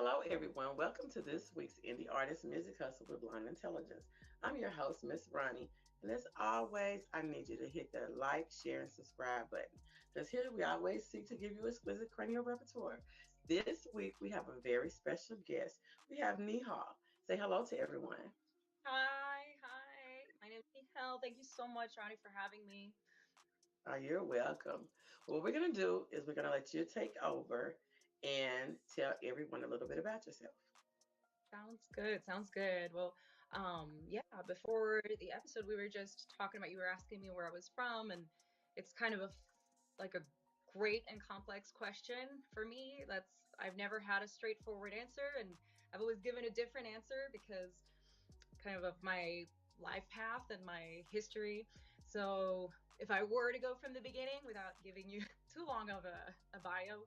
Hello, everyone. Welcome to this week's Indie Artist Music Hustle with Blind Intelligence. I'm your host, Miss Ronnie, and as always, I need you to hit that like, share, and subscribe button because here we always seek to give you exquisite cranial repertoire. This week, we have a very special guest. We have Nihal. Say hello to everyone. Hi. My name is Hayah. Thank you so much, Ronnie, for having me. You're welcome. What we're going to do is we're going to let you take over and tell everyone a little bit about yourself. Sounds good. Sounds good. Well, yeah, before the episode, we were just talking about, you were asking me where I was from, and it's kind of like a great and complex question for me. I've never had a straightforward answer, and I've always given a different answer because of my life path and my history. So if I were to go from the beginning without giving you too long of a bio,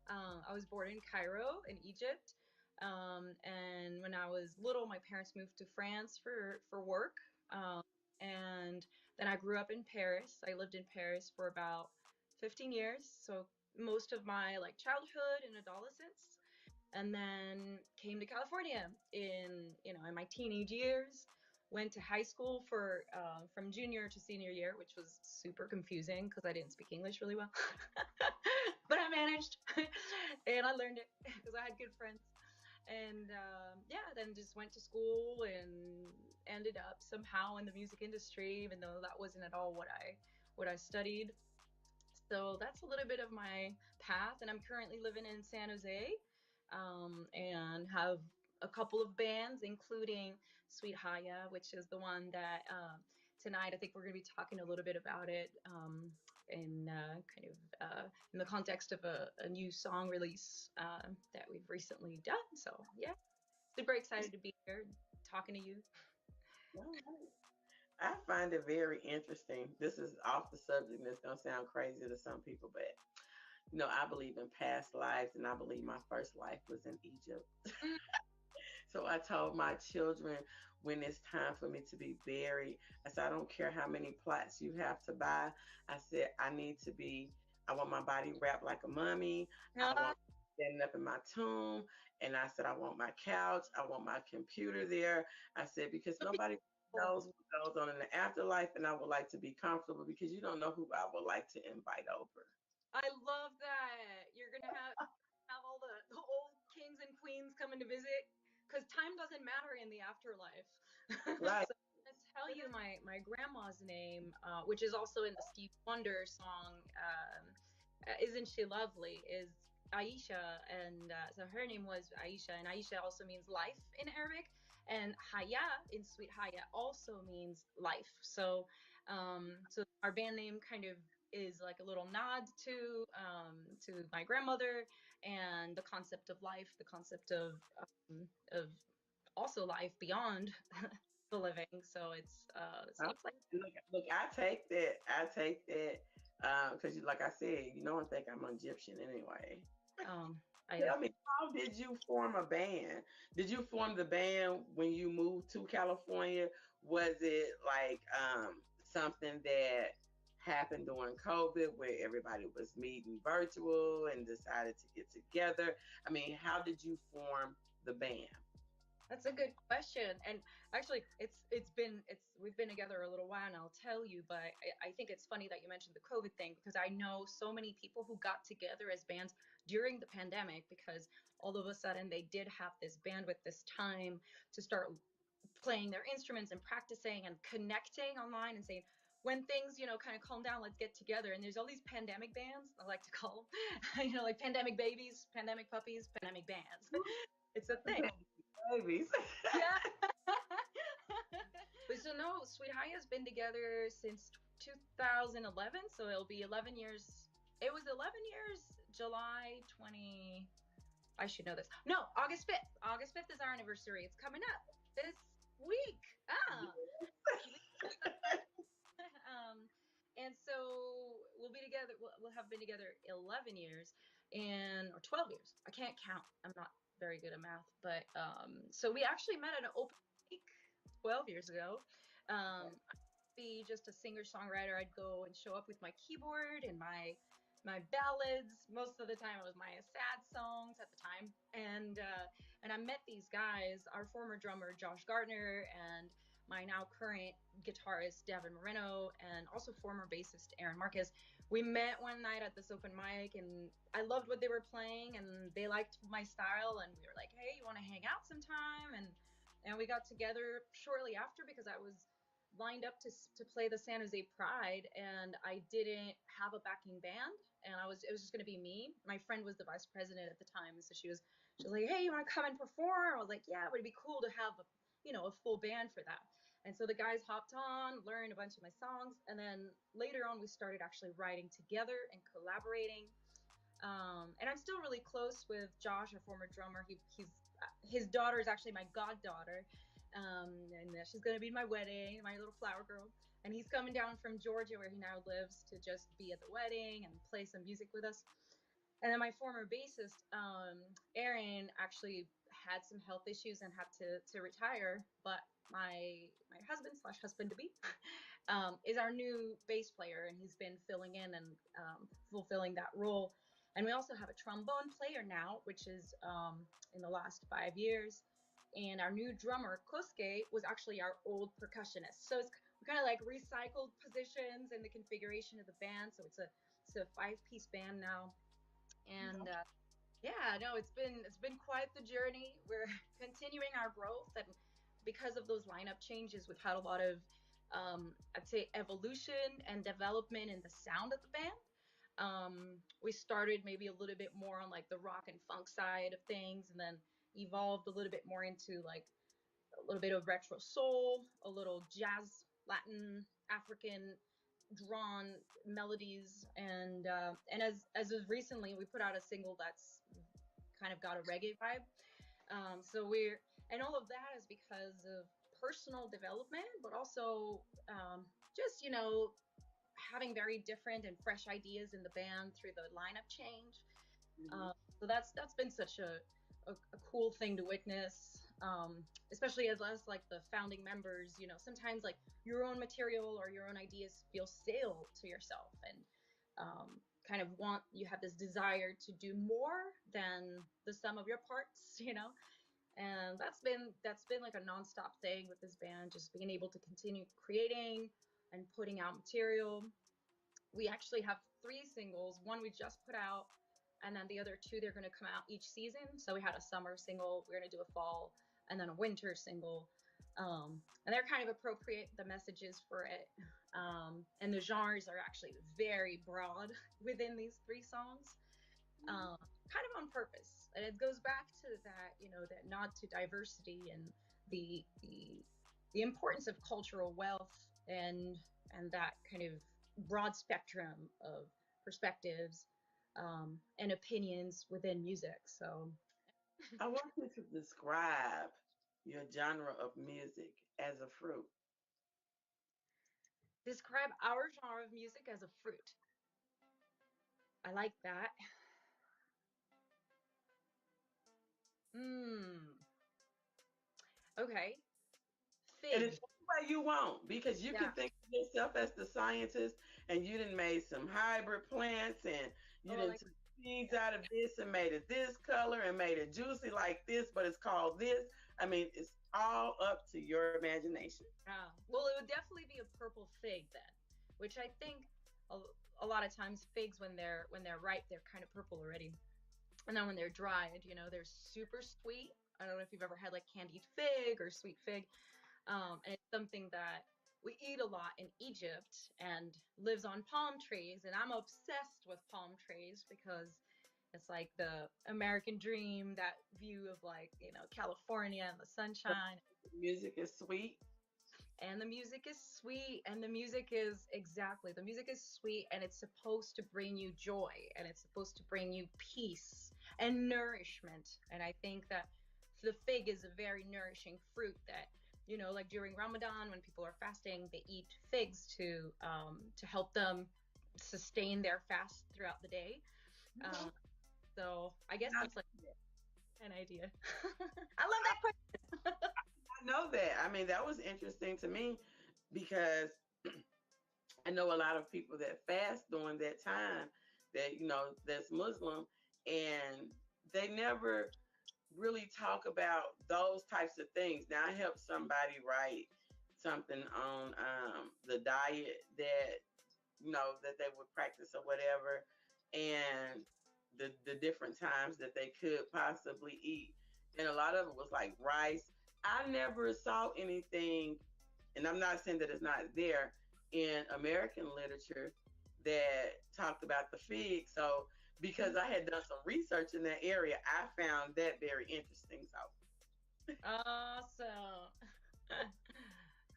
I was born in Cairo in Egypt. And when I was little, my parents moved to France for work. And then I grew up in Paris. I lived in Paris for about 15 years. So most of my like childhood and adolescence, and then came to California in my teenage years. Went to high school for from junior to senior year, which was super confusing because I didn't speak English really well, but I managed, and I learned it because I had good friends. And yeah, then just went to school and ended up somehow in the music industry, even though that wasn't at all what I studied. So that's a little bit of my path, and I'm currently living in San Jose, and have a couple of bands, including Sweet Hayah, which is the one that tonight I think we're going to be talking a little bit about it, in the context of a new song release that we've recently done. So yeah, super excited to be here talking to you. All right. I find it very interesting. This is off the subject and it's going to sound crazy to some people, but I believe in past lives and I believe my first life was in Egypt. Mm. So I told my children when it's time for me to be buried, I said, I don't care how many plots you have to buy. I said, I want my body wrapped like a mummy. I want standing up in my tomb. And I said, I want my couch. I want my computer there. I said, because nobody knows what goes on in the afterlife. And I would like to be comfortable because you don't know who I would like to invite over. I love that. You're gonna have all the old kings and queens coming to visit because time doesn't matter in the afterlife. So I'm Right. gonna tell you my grandma's name, which is also in the Steve Wonder song, "Isn't She Lovely?" is Aisha, and so her name was Aisha, and Aisha also means life in Arabic, and Hayah in Sweet Hayah also means life. So our band name kind of is like a little nod to my grandmother and the concept of life, the concept of also life beyond the living. So it's like Look, I take that. I take that because, like I said, I think I'm Egyptian anyway. um I Tell me, how did you form a band? Did you form the band when you moved to California? Was it like something that happened during COVID where everybody was meeting virtual and decided to get together? I mean, how did you form the band? That's a good question. And actually, we've been together a little while now, I'll tell you, but I think it's funny that you mentioned the COVID thing because I know so many people who got together as bands during the pandemic because all of a sudden they did have this bandwidth, this time to start playing their instruments and practicing and connecting online and saying, when things, kind of calm down, let's get together. And there's all these pandemic bands, I like to call them, like pandemic babies, pandemic puppies, pandemic bands. It's a thing. Babies. Yeah. But so no, Sweet High has been together since 2011, so it'll be 11 years. It was 11 years, July 20. I should know this. No, August 5th. August 5th is our anniversary. It's coming up this week. Um, and so we'll be together. We'll have been together 11 years or 12 years. I can't count. I'm not very good at math, but so we actually met at an open mic 12 years ago. I'd be just a singer songwriter. I'd go and show up with my keyboard and my my ballads. Most of the time, it was my sad songs at the time. And I met these guys, our former drummer Josh Gardner, and my now current guitarist Devin Moreno, and also former bassist Aaron Marquez. We met one night at this open mic, and I loved what they were playing, and they liked my style, and we were like, "Hey, you want to hang out sometime?" And we got together shortly after because I was lined up to play the San Jose Pride, and I didn't have a backing band, and it was just going to be me. My friend was the vice president at the time, so she was like, "Hey, you want to come and perform?" I was like, "Yeah, it would be cool to have a full band for that." And so the guys hopped on, learned a bunch of my songs, and then later on we started actually writing together and collaborating. And I'm still really close with Josh, our former drummer. His daughter is actually my goddaughter, and she's gonna be my wedding, my little flower girl. And he's coming down from Georgia, where he now lives, to just be at the wedding and play some music with us. And then my former bassist, Aaron, actually had some health issues and had to retire. But my husband slash husband to be is our new bass player, and he's been filling in and fulfilling that role. And we also have a trombone player now, which is in the last 5 years. And our new drummer, Kosuke, was actually our old percussionist. So we kind of like recycled positions in the configuration of the band. So it's a 5-piece band now. And yeah, no, it's been quite the journey. We're continuing our growth, and because of those lineup changes, we've had a lot of I'd say evolution and development in the sound of the band. We started maybe a little bit more on like the rock and funk side of things, and then evolved a little bit more into like a little bit of retro soul, a little jazz, Latin, African drawn melodies, and as of recently, we put out a single that's kind of got a reggae vibe. So we're and all of that is because of personal development, but also just having very different and fresh ideas in the band through the lineup change. So that's been such a cool thing to witness, especially as us like the founding members. Sometimes like your own material or your own ideas feel stale to yourself, and kind of you have this desire to do more than the sum of your parts. And that's been like a nonstop thing with this band, just being able to continue creating and putting out material. We actually have 3 singles. One we just put out, and then the other 2, they're going to come out each season. So we had a summer single, we're going to do a fall, and then a winter single. And they're kind of appropriate, the messages for it. And the genres are actually very broad within these 3 songs, kind of on purpose. And it goes back to that, that nod to diversity and the importance of cultural wealth, and that kind of broad spectrum of perspectives, and opinions within music. So I want you to describe your genre of music as a fruit. describe our genre of music as a fruit. I like that. Hmm. Okay. And Fig. it's any way you want, because you can Yeah. think of yourself as the scientist, and you done made some hybrid plants, and you Oh, done like took seeds yeah. out of this and made it this color and made it juicy like this, but it's called this. I mean, it's all up to your imagination. Yeah. Well, it would definitely be a purple fig then, which I think a, a lot of times figs when they're ripe, they're kind of purple already. And then when they're dried, they're super sweet. I don't know if you've ever had like candied fig or sweet fig. And it's something that we eat a lot in Egypt and lives on palm trees. And I'm obsessed with palm trees because it's like the American dream, that view of like, California and the sunshine. Music is sweet. And the music is sweet, and the music is sweet, and it's supposed to bring you joy, and it's supposed to bring you peace and nourishment. And I think that the fig is a very nourishing fruit that, like during Ramadan, when people are fasting, they eat figs to help them sustain their fast throughout the day. um, so I guess that's like an idea. I love that question. I know that. I mean, that was interesting to me because I know a lot of people that fast during that time. that, that's Muslim, and they never really talk about those types of things. Now I helped somebody write something on the diet that that they would practice or whatever, and the different times that they could possibly eat. And a lot of it was like rice. I never saw anything, and I'm not saying that it's not there in American literature that talked about the fig. So because I had done some research in that area, I found that very interesting. So Awesome.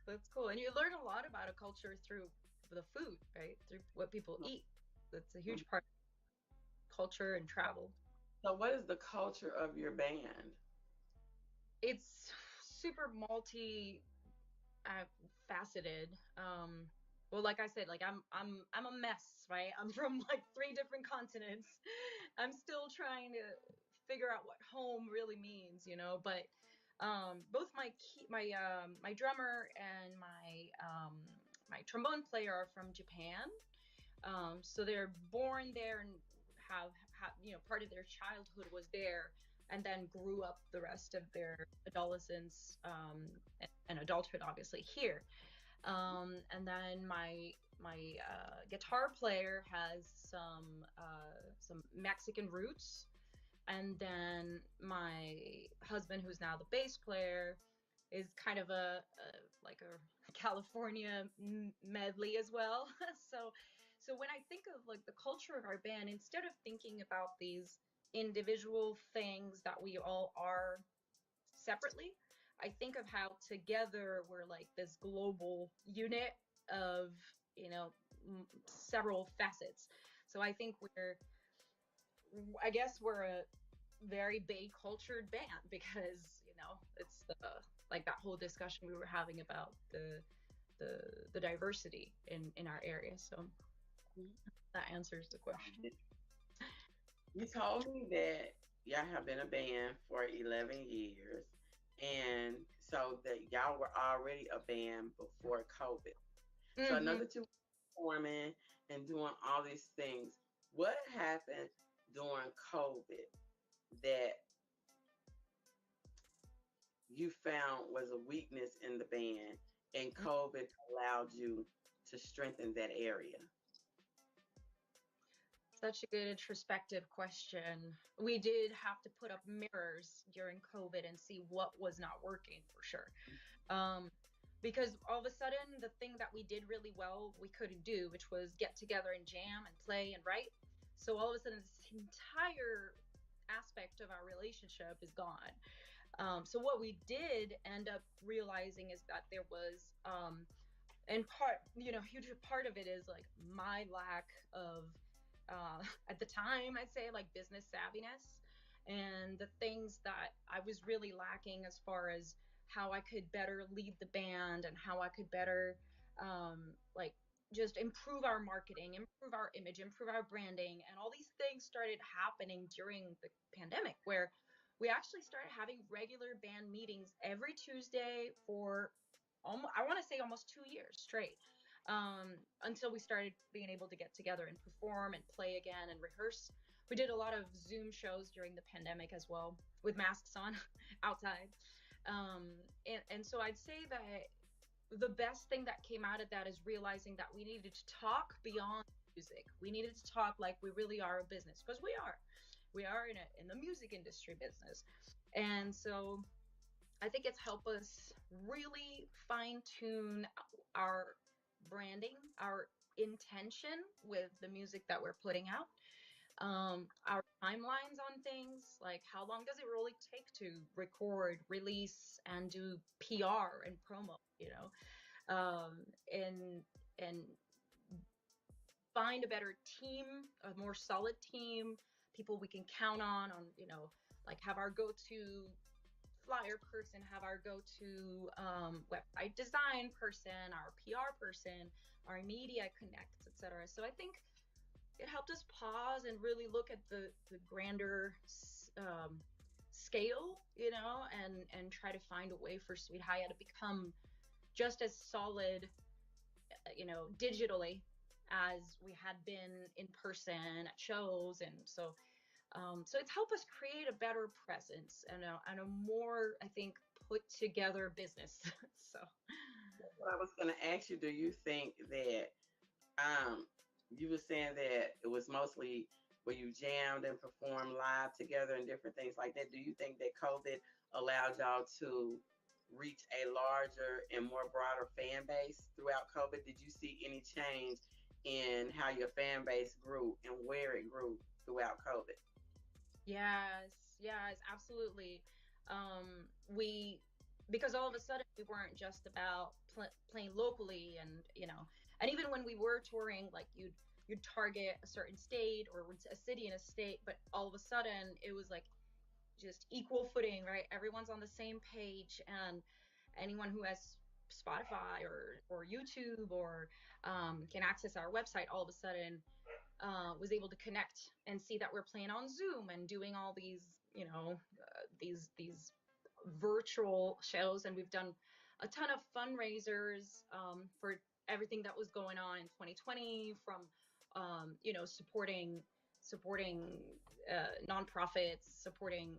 That's cool. And you learn a lot about a culture through the food, right? Through what people eat. That's a huge part of culture and travel. so what is the culture of your band? It's super multi faceted. Well, like I said, like I'm a mess, right? I'm from like 3 different continents. I'm still trying to figure out what home really means, but both my drummer and my trombone player are from Japan. So they're born there and have part of their childhood was there, and then grew up the rest of their adolescence and adulthood obviously here. And then my guitar player has some Mexican roots, and then my husband, who's now the bass player, is kind of like a California medley as well. So when I think of like the culture of our band, instead of thinking about these individual things that we all are separately, I think of how together we're like this global unit of, several facets. So I think I guess we're a very Bay cultured band because, it's like that whole discussion we were having about the diversity in our area. So that answers the question. You told me that y'all have been a band for 11 years, and so that y'all were already a band before COVID. So I know that you were performing and doing all these things. What happened during COVID that you found was a weakness in the band, and COVID allowed you to strengthen that area? Such a good introspective question. We did have to put up mirrors during COVID and see what was not working for sure. Because all of a sudden, the thing that we did really well, we couldn't do, which was get together and jam and play and write. So all of a sudden, this entire aspect of our relationship is gone. So what we did end up realizing is that there was, and huge part of it is like my lack of, at the time, I'd say like business savviness, and the things that I was really lacking as far as how I could better lead the band and how I could better like just improve our marketing, improve our image, improve our branding. And all these things started happening during the pandemic, where we actually started having regular band meetings every Tuesday for I want to say almost 2 years straight, until we started being able to get together and perform and play again and rehearse. We did a lot of Zoom shows during the pandemic as well, with masks on outside. And so I'd say that the best thing that came out of that is realizing that we needed to talk beyond music. We needed to talk like we really are a business, because we are in the music industry business. And so I think it's helped us really fine tune our branding, our intention with the music that we're putting out, our timelines on things, like how long does it really take to record, release, and do PR and promo, and find a better team, a more solid team, people we can count on, like have our go-to flyer person, have our go-to website design person, our PR person, our media connects, etc. So I think it helped us pause and really look at the grander scale, and try to find a way for Sweet Hayah to become just as solid, digitally as we had been in person at shows. And so it's helped us create a better presence and a more, I think, put together business. So What I was going to ask you, do you think that um, you were saying that it was mostly where you jammed and performed live together and different things like that? Do you think that COVID allowed y'all to reach a larger and more broader fan base throughout COVID? Did you see any change in how your fan base grew and where it grew throughout COVID? yes, yes, absolutely. We Because all of a sudden we weren't just about playing locally, and even when we were touring, like you'd target a certain state or a city in a state, but all of a sudden it was like just equal footing, right? Everyone's on the same page, and anyone who has Spotify or YouTube or can access our website all of a sudden was able to connect and see that we're playing on Zoom and doing all these, these virtual shows. And we've done a ton of fundraisers for everything that was going on in 2020, from supporting nonprofits, supporting.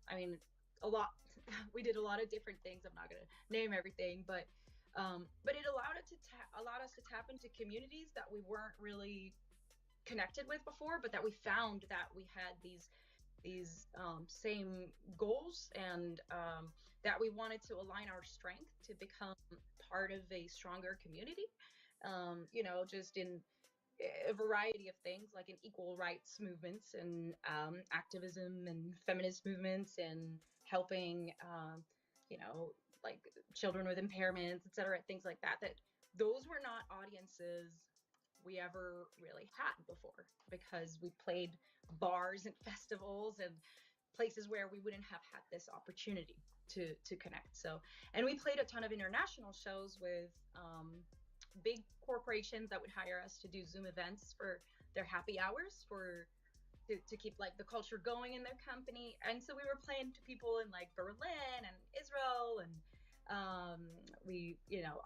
I mean, a lot. We did a lot of different things. I'm not gonna name everything, but it allowed us to tap into communities that we weren't really connected with before, but that we found that we had these same goals, and that we wanted to align our strength to become part of a stronger community. Just in a variety of things, like in equal rights movements and activism and feminist movements, and helping, you know, like children with impairments, etc., things like that. That those were not audiences we ever really had before, because we played bars and festivals and places where we wouldn't have had this opportunity to connect. So, and we played a ton of international shows with big corporations that would hire us to do Zoom events for their happy hours, to keep like the culture going in their company. And so we were playing to people in like Berlin and Israel and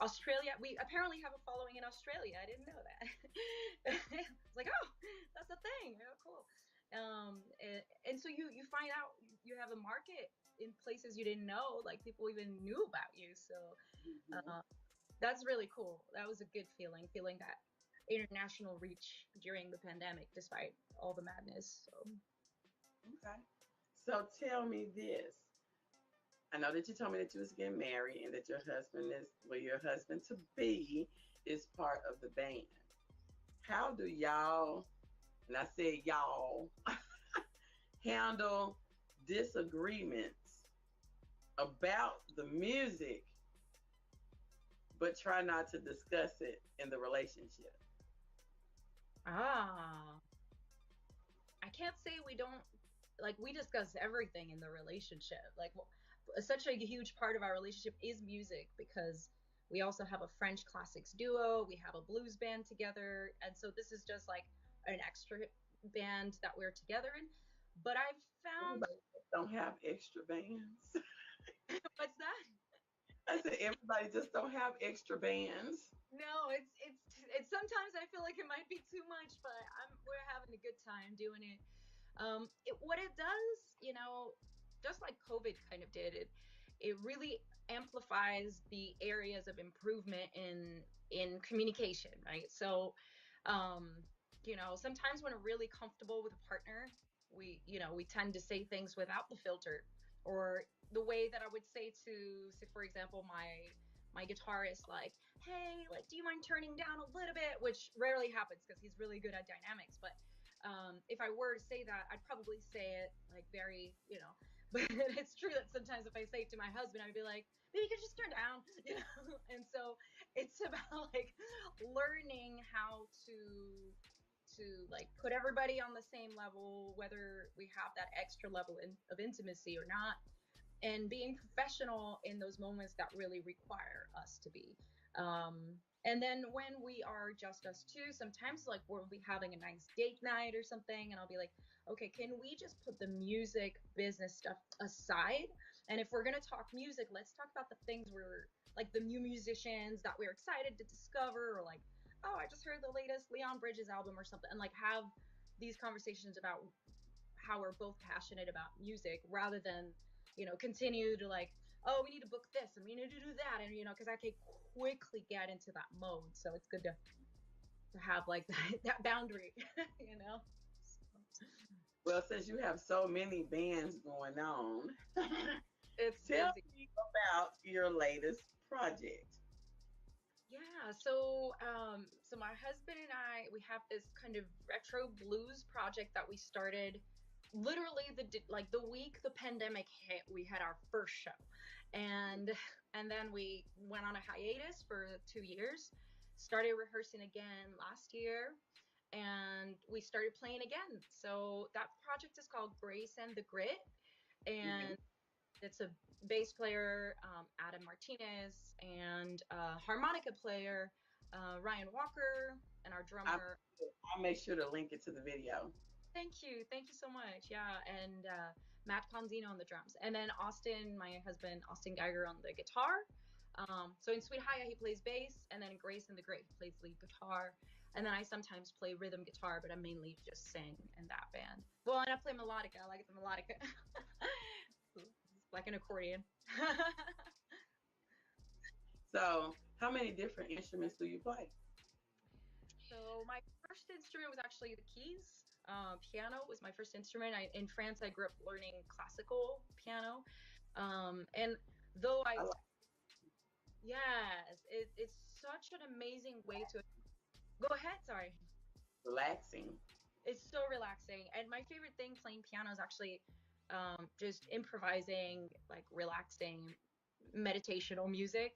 Australia. We apparently have a following in Australia. I didn't know that. It's like, oh, that's a thing. Oh, cool. And so you find out you have a market in places you didn't know, like people even knew about you. So Mm-hmm. uh, that's really cool. That was a good feeling that international reach during the pandemic, despite all the madness. So Okay. So tell me this. I know that you told me that you was getting married and that your husband to be is part of the band. How do y'all, and I said y'all, handle disagreements about the music, but try not to discuss it in the relationship? ah, I can't say we don't, like, we discuss everything in the relationship. Like, such a huge part of our relationship is music, because we also have a French classics duo, we have a blues band together, and so this is just like an extra band that we're together in. But I've found Everybody don't have extra bands. what's that? I said everybody just don't have extra bands. No, it's sometimes I feel like it might be too much, but we're having a good time doing it. What it does, just like COVID kind of did, it really amplifies the areas of improvement in communication, right? So, sometimes when we're really comfortable with a partner, we tend to say things without the filter, or the way that I would say, for example, my guitarist, like, hey, like, do you mind turning down a little bit? Which rarely happens because he's really good at dynamics. But if I were to say that, I'd probably say it like very, but it's true that sometimes if I say it to my husband, I'd be like, maybe you could just turn down, And so it's about like learning how to like put everybody on the same level, whether we have that extra level of intimacy or not, and being professional in those moments that really require us to be. And then when we are just us two, sometimes like we'll be having a nice date night or something, and I'll be like, okay, can we just put the music business stuff aside? And if we're gonna talk music, let's talk about the things we're like, the new musicians that we're excited to discover, or like oh, I just heard the latest Leon Bridges album or something, and like have these conversations about how we're both passionate about music rather than, continue to like, oh, we need to book this and we need to do that. And, because I can quickly get into that mode. So it's good to have like that boundary, you know? Well, since you have so many bands going on, It's tell busy. me about your latest project. Yeah, so my husband and I, we have this kind of retro blues project that we started literally the week the pandemic hit. We had our first show, and then we went on a hiatus for 2 years, started rehearsing again last year, and we started playing again. So that project is called Grace and the Grit, Mhm. and it's a bass player, Adam Martinez, and a harmonica player, Ryan Walker, and our I, drummer. I'll make sure to link it to the video. Thank you so much. Yeah, and Matt Ponzino on the drums, and then Austin, my husband, Austin Geiger on the guitar. So in Sweet Hayah he plays bass, and then in Grace and the Great he plays lead guitar, and then I sometimes play rhythm guitar, but I mainly just sing in that band. Well, and I play melodica. I like the melodica, like an accordion. So, how many different instruments do you play? So my first instrument was actually the keys. Piano was my first instrument. In France, I grew up learning classical piano, and though I I, like yes, it's such an amazing way to go ahead. Sorry, relaxing. it's so relaxing, and my favorite thing playing piano is actually just improvising, like relaxing, meditational music.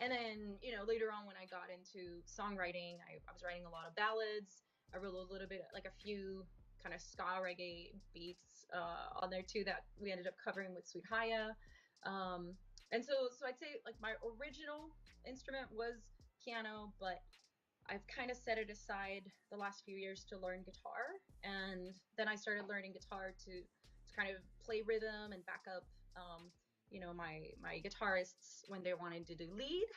And then, later on when I got into songwriting, I was writing a lot of ballads. I wrote a little bit, like a few kind of ska reggae beats on there too that we ended up covering with Sweet Haya. Um, and so I'd say like my original instrument was piano, but I've kind of set it aside the last few years to learn guitar, and then I started learning guitar to kind of play rhythm and back up, my guitarists when they wanted to do lead,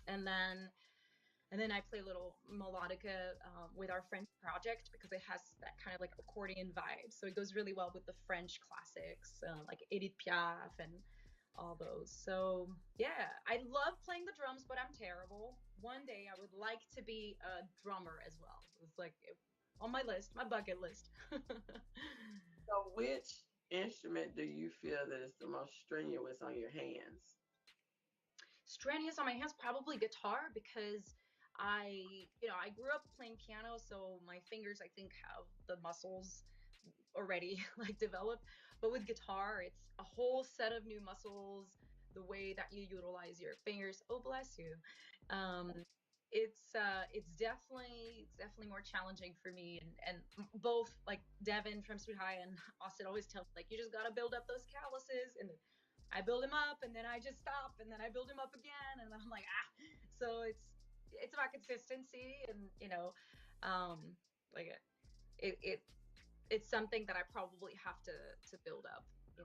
and then I play a little melodica with our French project because it has that kind of like accordion vibe, so it goes really well with the French classics like Edith Piaf and all those. So yeah, I love playing the drums, but I'm terrible. One day I would like to be a drummer as well. It's like on my list, my bucket list. So, which instrument do you feel that is the most strenuous on your hands? Strenuous on my hands, probably guitar because I grew up playing piano, so my fingers I think have the muscles already like developed. But with guitar, it's a whole set of new muscles, the way that you utilize your fingers. Oh, bless you. Um, it's definitely more challenging for me, and both like Devin from Sweet High and Austin always tell me like you just gotta build up those calluses, and I build them up and then I just stop and then I build them up again and then I'm like so it's about consistency, and um like it it's something that I probably have to build up, so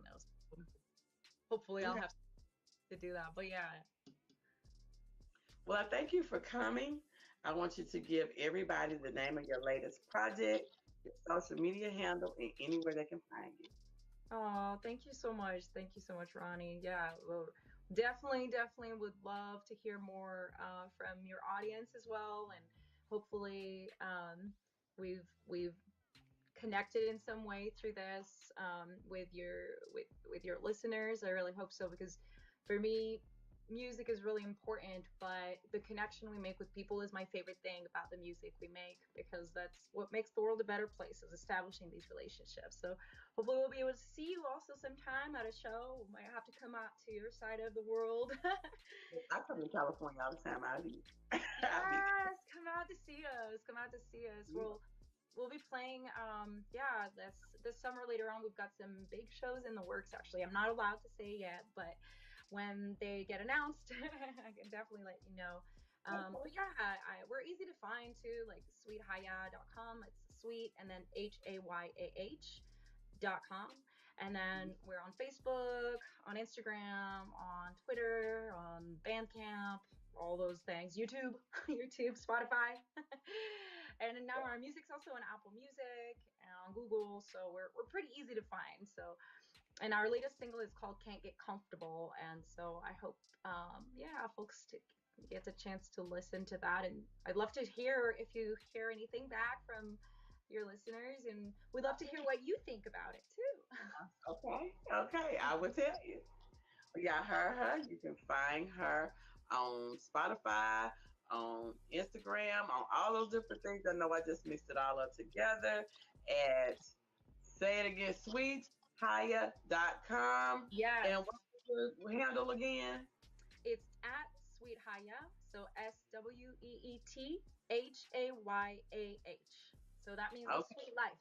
hopefully I'll Okay. have to do that. But yeah. Well, I thank you for coming. I want you to give everybody the name of your latest project, your social media handle, and anywhere they can find you. Oh, thank you so much. Thank you so much, Ronnie. Yeah, well, definitely would love to hear more from your audience as well, and hopefully we've connected in some way through this with your listeners. I really hope so, because for me, music is really important, but the connection we make with people is my favorite thing about the music we make, because that's what makes the world a better place, is establishing these relationships. So hopefully we'll be able to see you also sometime at a show. We might have to come out to your side of the world. I come to California all the time. I'll be Yes, come out to see us. Come out to see us. there. We'll be playing yeah, this summer. Later on, we've got some big shows in the works. Actually, I'm not allowed to say yet, but when they get announced I can definitely let you know. Okay. But yeah, we're easy to find too, like sweethayah.com. It's sweet and then HAYAH.com. And then we're on Facebook, on Instagram, on Twitter, on Bandcamp. all those things. YouTube, YouTube, Spotify. And now our music's also on Apple Music and on Google, so we're pretty easy to find. So, and our latest single is called "Can't Get Comfortable," and so I hope, yeah, folks get a chance to listen to that. And I'd love to hear if you hear anything back from your listeners, and we'd love to hear what you think about it too. Okay, okay, I will tell you. Y'all heard her. You can find her on Spotify, on Instagram, on all those different things. I know I just mixed it all up together at, say it again, sweethaya.com. And Yes, what's your handle again? it's at Sweet Hayah, so SweetHayah. So that means a Okay. sweet life.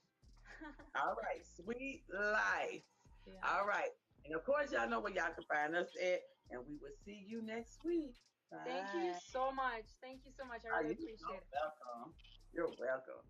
All right. Sweet Life. Yeah. All right. And of course, y'all know where y'all can find us at. And we will see you next week. Thank you Bye. so much. Thank you so much. I Oh, really you're appreciate so it. welcome. You're welcome.